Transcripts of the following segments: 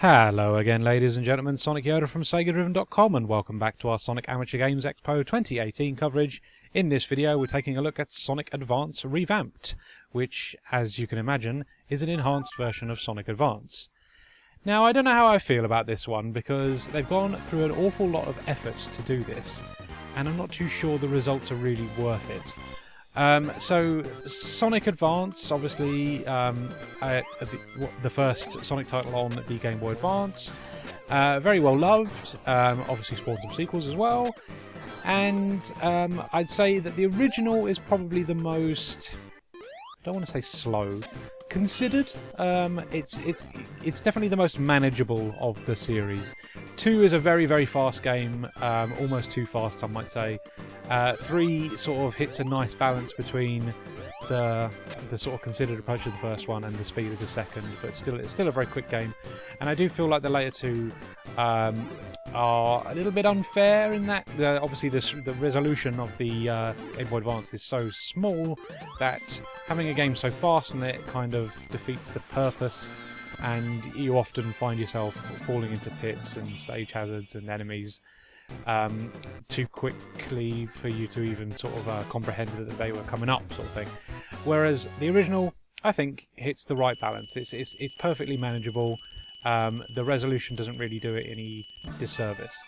Hello again, ladies and gentlemen, Sonic from SEGADriven.com, and welcome back to our Sonic Amateur Games Expo 2018 coverage. In this video we're taking a look at Sonic Advance Revamped, which, as you can imagine, is an enhanced version of Sonic Advance. Now, I don't know how I feel about this one, because they've gone through an awful lot of effort to do this, and I'm not too sure the results are really worth it. So, Sonic Advance, obviously the first Sonic title on the Game Boy Advance, very well loved, obviously spawned some sequels as well, and I'd say that the original is probably the most, I don't want to say slow, considered. It's definitely the most manageable of the series. 2 is a very, very fast game, almost too fast, some might say. 3 sort of hits a nice balance between the sort of considered approach of the first one and the speed of the second, but it's still a very quick game. And I do feel like the later 2 are a little bit unfair in that obviously the resolution of the Game Boy Advance is so small that having a game so fast on it kind of defeats the purpose, and you often find yourself falling into pits and stage hazards and enemies too quickly for you to even sort of comprehend that they were coming up, sort of thing. Whereas the original, I think, hits the right balance. It's perfectly manageable. The resolution doesn't really do it any disservice.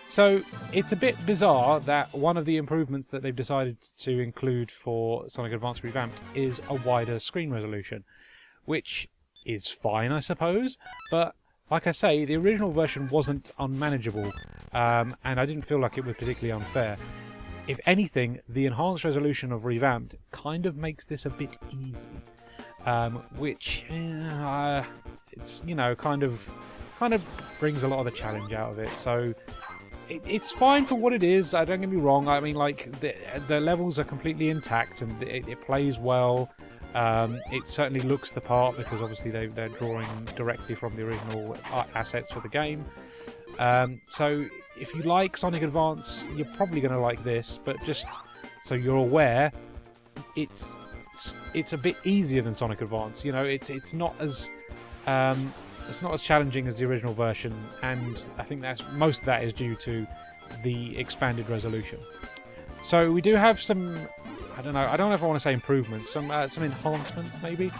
So it's a bit bizarre that one of the improvements that they've decided to include for Sonic Advance Revamped is a wider screen resolution, which is fine, I suppose, but like I say, the original version wasn't unmanageable, and I didn't feel like it was particularly unfair. If anything, the enhanced resolution of Revamped kind of makes this a bit easy, which it's, you know, kind of brings a lot of the challenge out of it. So it's fine for what it is. Don't get me wrong. I mean, like the levels are completely intact and it plays well. It certainly looks the part because obviously they're drawing directly from the original assets for the game. So if you like Sonic Advance, you're probably going to like this. But just so you're aware, it's a bit easier than Sonic Advance. You know, it's not as challenging as the original version, and I think most of that is due to the expanded resolution. So we do have some, I don't know if I want to say improvements, some enhancements maybe.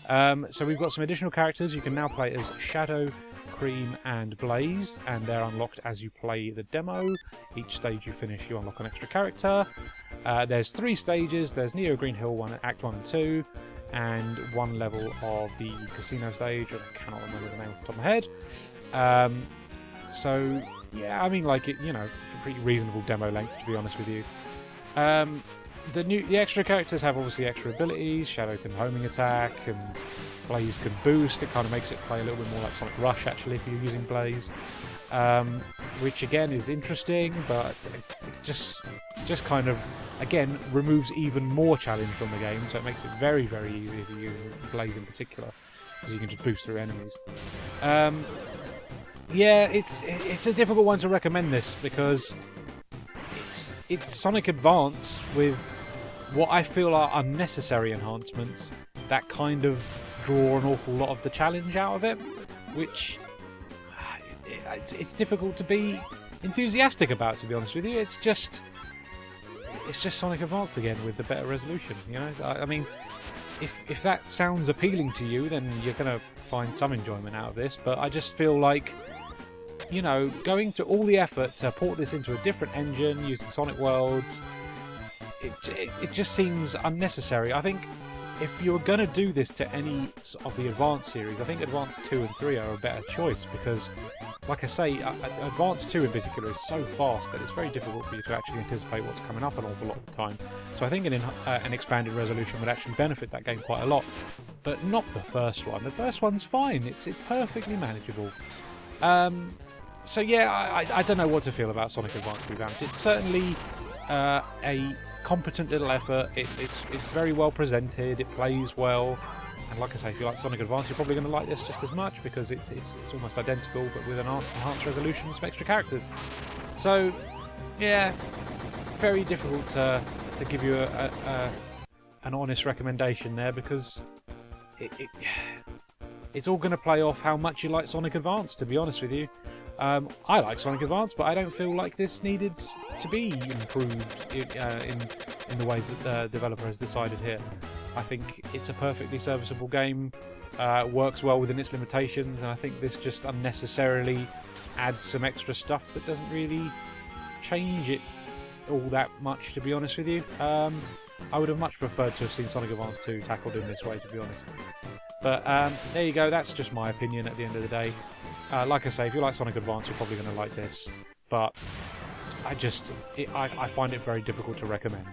So we've got some additional characters. You can now play as Shadow, Cream and Blaze, and they're unlocked as you play the demo. Each stage you finish, you unlock an extra character. There's 3 stages. There's Neo Green Hill Act 1 and 2, and 1 level of the casino stage. I cannot remember the name off the top of my head. So yeah, I mean, like, it, you know, a pretty reasonable demo length, to be honest with you. The extra characters have obviously extra abilities. Shadow can homing attack, and Blaze can boost. It kind of makes it play a little bit more like Sonic Rush, actually, if you're using Blaze, which again is interesting, but it just kind of again removes even more challenge from the game. So it makes it very, very easy if you use Blaze in particular, because you can just boost through enemies. Yeah, it's a difficult one to recommend this because it's Sonic Advance with what I feel are unnecessary enhancements that kind of draw an awful lot of the challenge out of it, which it's difficult to be enthusiastic about, to be honest with you. It's just Sonic Advance again with the better resolution, you know? I mean, if that sounds appealing to you, then you're going to find some enjoyment out of this, but I just feel like, you know, going to all the effort to port this into a different engine using Sonic Worlds, it just seems unnecessary. I think if you're going to do this to any of the Advance series, I think Advance 2 and 3 are a better choice because, like I say, Advance 2 in particular is so fast that it's very difficult for you to actually anticipate what's coming up an awful lot of the time. So I think an expanded resolution would actually benefit that game quite a lot, but not the first one. The first one's fine. It's perfectly manageable. So yeah, I don't know what to feel about Sonic Advance Revamped. It's certainly a competent little effort. It's very well presented. It plays well, and like I say, if you like Sonic Advance, you're probably going to like this just as much because it's almost identical, but with an enhanced resolution and some extra characters. So yeah, very difficult to give you an honest recommendation there because it's all going to play off how much you like Sonic Advance, to be honest with you. I like Sonic Advance, but I don't feel like this needed to be improved in the ways that the developer has decided here. I think it's a perfectly serviceable game, works well within its limitations, and I think this just unnecessarily adds some extra stuff that doesn't really change it all that much, to be honest with you. I would have much preferred to have seen Sonic Advance 2 tackled in this way, to be honest. But there you go, that's just my opinion at the end of the day. Like I say, if you like Sonic Advance, you're probably going to like this, but I find it very difficult to recommend.